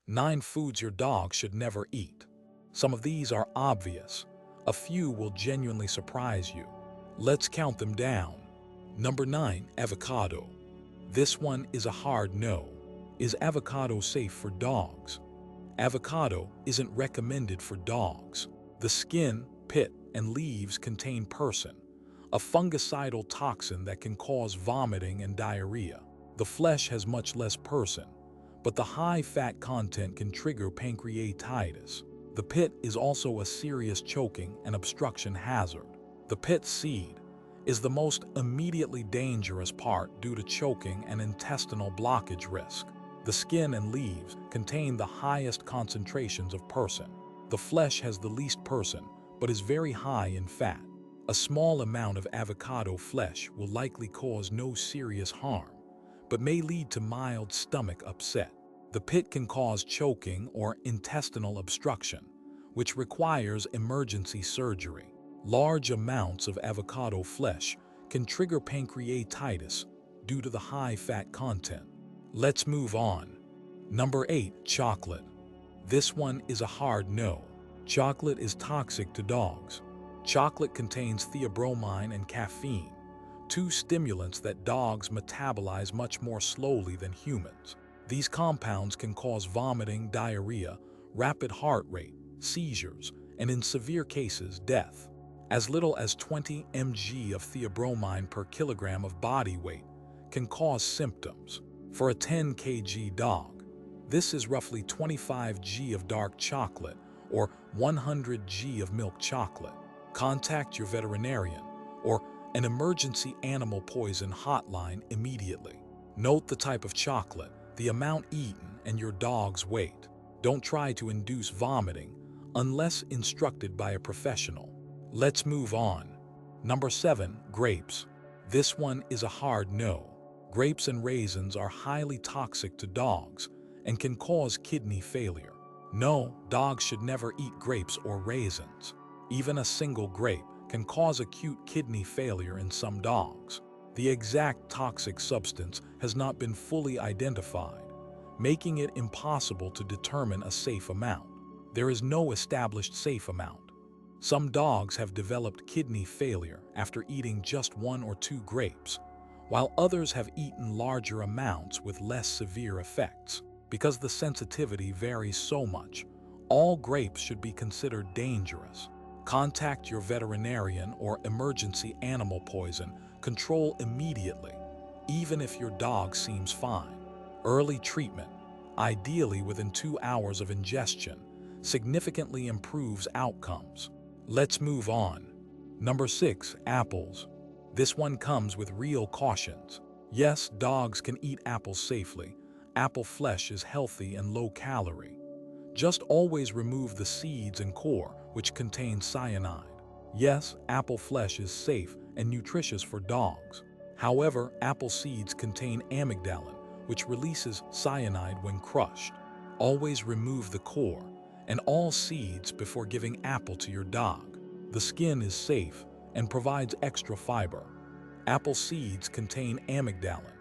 9 foods your dog should never eat. Some of these are obvious. A few will genuinely surprise you. Let's count them down. Number 9. Avocado. This one is a hard no. Is avocado safe for dogs? Avocado isn't recommended for dogs. The skin, pit, and leaves contain persin, a fungicidal toxin that can cause vomiting and diarrhea. The flesh has much less persin, but the high fat content can trigger pancreatitis. The pit is also a serious choking and obstruction hazard. The pit seed is the most immediately dangerous part due to choking and intestinal blockage risk. The skin and leaves contain the highest concentrations of persin. The flesh has the least persin, but is very high in fat. A small amount of avocado flesh will likely cause no serious harm, but may lead to mild stomach upset. The pit can cause choking or intestinal obstruction, which requires emergency surgery. Large amounts of avocado flesh can trigger pancreatitis due to the high fat content. Let's move on. Number 8. Chocolate. This one is a hard no. Chocolate is toxic to dogs. Chocolate contains theobromine and caffeine, two stimulants that dogs metabolize much more slowly than humans. These compounds can cause vomiting, diarrhea, rapid heart rate, seizures, and in severe cases, death. As little as 20 mg of theobromine per kilogram of body weight can cause symptoms. For a 10 kg dog, this is roughly 25 g of dark chocolate or 100 g of milk chocolate. Contact your veterinarian or an emergency animal poison hotline immediately. Note the type of chocolate, the amount eaten, and your dog's weight. Don't try to induce vomiting unless instructed by a professional. Let's move on. Number 7. Grapes. This one is a hard no. Grapes and raisins are highly toxic to dogs and can cause kidney failure. No, dogs should never eat grapes or raisins. Even a single grape can cause acute kidney failure in some dogs. The exact toxic substance has not been fully identified, making it impossible to determine a safe amount. There is no established safe amount. Some dogs have developed kidney failure after eating just 1 or 2 grapes, while others have eaten larger amounts with less severe effects. Because the sensitivity varies so much, all grapes should be considered dangerous. Contact your veterinarian or emergency animal poison control immediately, even if your dog seems fine. Early treatment, ideally within 2 hours of ingestion, significantly improves outcomes. Let's move on. Number 6. Apples. This one comes with real cautions. Yes, dogs can eat apples safely. Apple flesh is healthy and low-calorie. Just always remove the seeds and core, which contain cyanide. Yes, apple flesh is safe and nutritious for dogs. However, apple seeds contain amygdalin, which releases cyanide when crushed. Always remove the core and all seeds before giving apple to your dog. The skin is safe and provides extra fiber. Apple seeds contain amygdalin,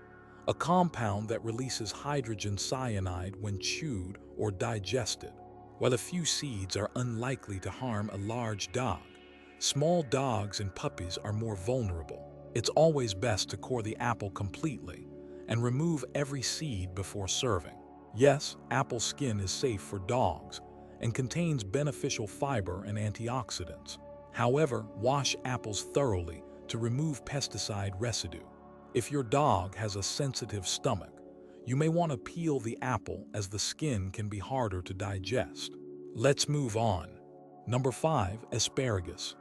a compound that releases hydrogen cyanide when chewed or digested. While a few seeds are unlikely to harm a large dog, small dogs and puppies are more vulnerable. It's always best to core the apple completely and remove every seed before serving. Yes, apple skin is safe for dogs and contains beneficial fiber and antioxidants. However, wash apples thoroughly to remove pesticide residue. If your dog has a sensitive stomach, you may want to peel the apple as the skin can be harder to digest. Let's move on. Number 5. Asparagus.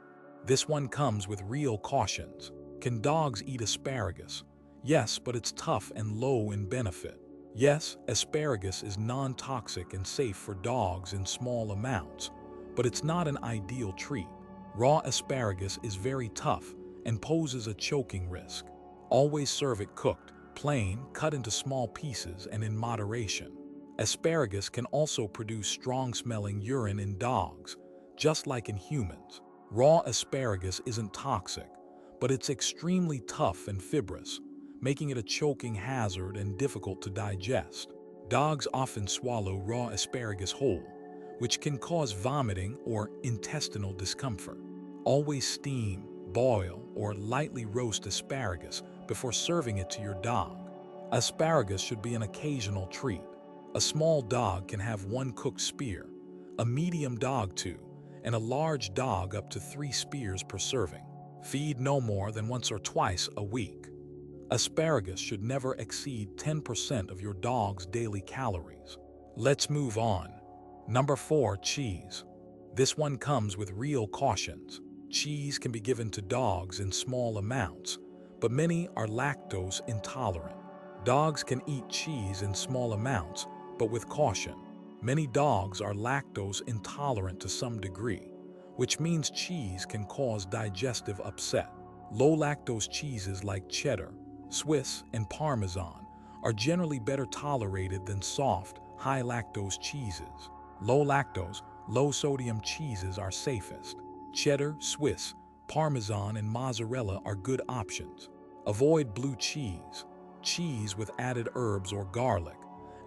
This one comes with real cautions. Can dogs eat asparagus? Yes, but it's tough and low in benefit. Yes, asparagus is non-toxic and safe for dogs in small amounts, but it's not an ideal treat. Raw asparagus is very tough and poses a choking risk. Always serve it cooked, plain, cut into small pieces, and in moderation. Asparagus can also produce strong-smelling urine in dogs, just like in humans. Raw asparagus isn't toxic, but it's extremely tough and fibrous, making it a choking hazard and difficult to digest. Dogs often swallow raw asparagus whole, which can cause vomiting or intestinal discomfort. Always steam, boil, or lightly roast asparagus before serving it to your dog. Asparagus should be an occasional treat. A small dog can have 1 cooked spear, a medium dog 2, and a large dog up to 3 spears per serving. Feed no more than once or twice a week. Asparagus should never exceed 10% of your dog's daily calories. Let's move on. Number 4, cheese. This one comes with real cautions. Cheese can be given to dogs in small amounts, but many are lactose intolerant. Dogs can eat cheese in small amounts, but with caution. Many dogs are lactose intolerant to some degree, which means cheese can cause digestive upset. Low-lactose cheeses like cheddar, Swiss, and Parmesan are generally better tolerated than soft, high-lactose cheeses. Low-lactose, low-sodium cheeses are safest. Cheddar, Swiss, Parmesan, and mozzarella are good options. Avoid blue cheese, cheese with added herbs or garlic,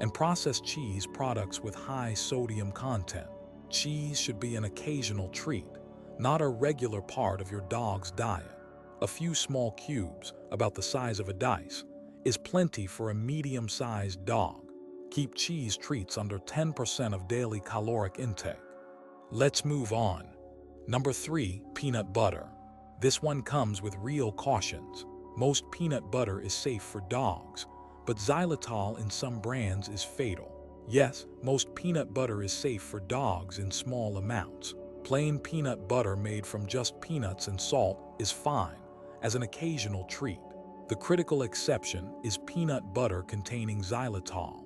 and processed cheese products with high sodium content. Cheese should be an occasional treat, not a regular part of your dog's diet. A few small cubes, about the size of a dice, is plenty for a medium-sized dog. Keep cheese treats under 10% of daily caloric intake. Let's move on. Number 3, peanut butter. This one comes with real cautions. Most peanut butter is safe for dogs, but xylitol in some brands is fatal. Yes, most peanut butter is safe for dogs in small amounts. Plain peanut butter made from just peanuts and salt is fine as an occasional treat. The critical exception is peanut butter containing xylitol,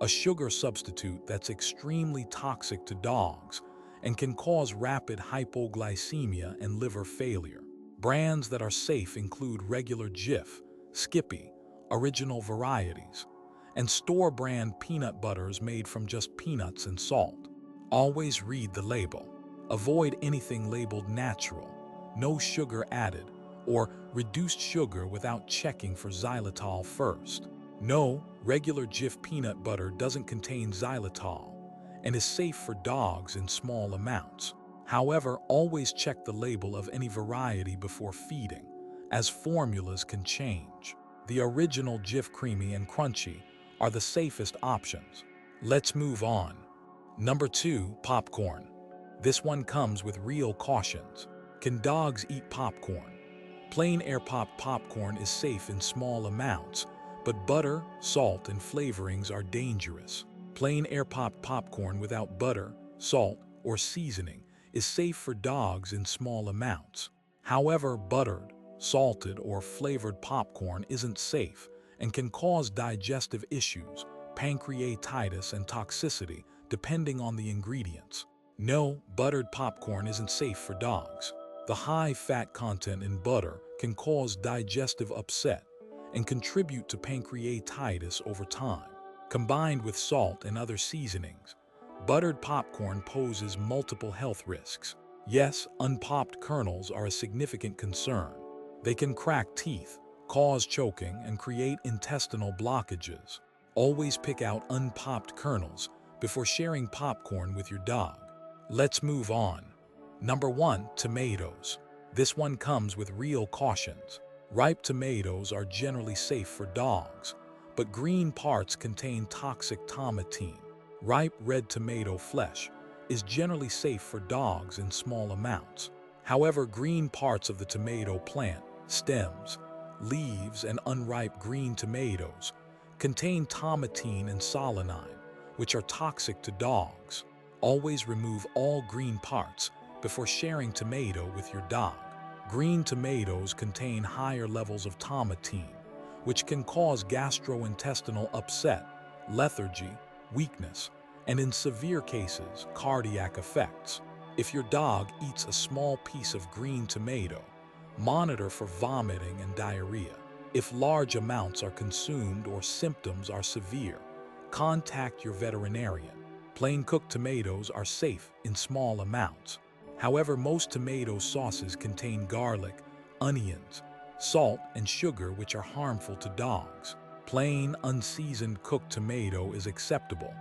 a sugar substitute that's extremely toxic to dogs and can cause rapid hypoglycemia and liver failure. Brands that are safe include regular Jif, Skippy, original varieties, and store-brand peanut butters made from just peanuts and salt. Always read the label. Avoid anything labeled natural, no sugar added, or reduced sugar without checking for xylitol first. No, regular Jif peanut butter doesn't contain xylitol and is safe for dogs in small amounts. However, always check the label of any variety before feeding, as formulas can change. The original Jif Creamy and Crunchy are the safest options. Let's move on. Number 2, popcorn. This one comes with real cautions. Can dogs eat popcorn? Plain air-popped popcorn is safe in small amounts, but butter, salt, and flavorings are dangerous. Plain air-popped popcorn without butter, salt, or seasoning is safe for dogs in small amounts. However, buttered, salted, or flavored popcorn isn't safe and can cause digestive issues, pancreatitis, and toxicity depending on the ingredients. No, buttered popcorn isn't safe for dogs. The high fat content in butter can cause digestive upset and contribute to pancreatitis over time. Combined with salt and other seasonings, buttered popcorn poses multiple health risks. Yes, unpopped kernels are a significant concern. They can crack teeth, cause choking, and create intestinal blockages. Always pick out unpopped kernels before sharing popcorn with your dog. Let's move on. Number 1, tomatoes. This one comes with real cautions. Ripe tomatoes are generally safe for dogs, but green parts contain toxic tomatine. Ripe red tomato flesh is generally safe for dogs in small amounts. However, green parts of the tomato plant, stems, leaves, and unripe green tomatoes contain tomatine and solanine, which are toxic to dogs. Always remove all green parts before sharing tomato with your dog. Green tomatoes contain higher levels of tomatine, which can cause gastrointestinal upset, lethargy, weakness, and in severe cases, cardiac effects. If your dog eats a small piece of green tomato, monitor for vomiting and diarrhea. If large amounts are consumed or symptoms are severe, contact your veterinarian. Plain cooked tomatoes are safe in small amounts. However, most tomato sauces contain garlic, onions, salt, and sugar, which are harmful to dogs. Plain, unseasoned cooked tomato is acceptable,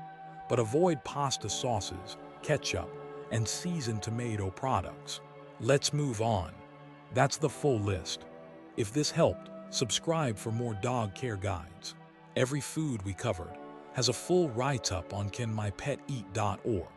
but avoid pasta sauces, ketchup, and seasoned tomato products. Let's move on. That's the full list. If this helped, subscribe for more dog care guides. Every food we covered has a full write-up on canmypeteat.org.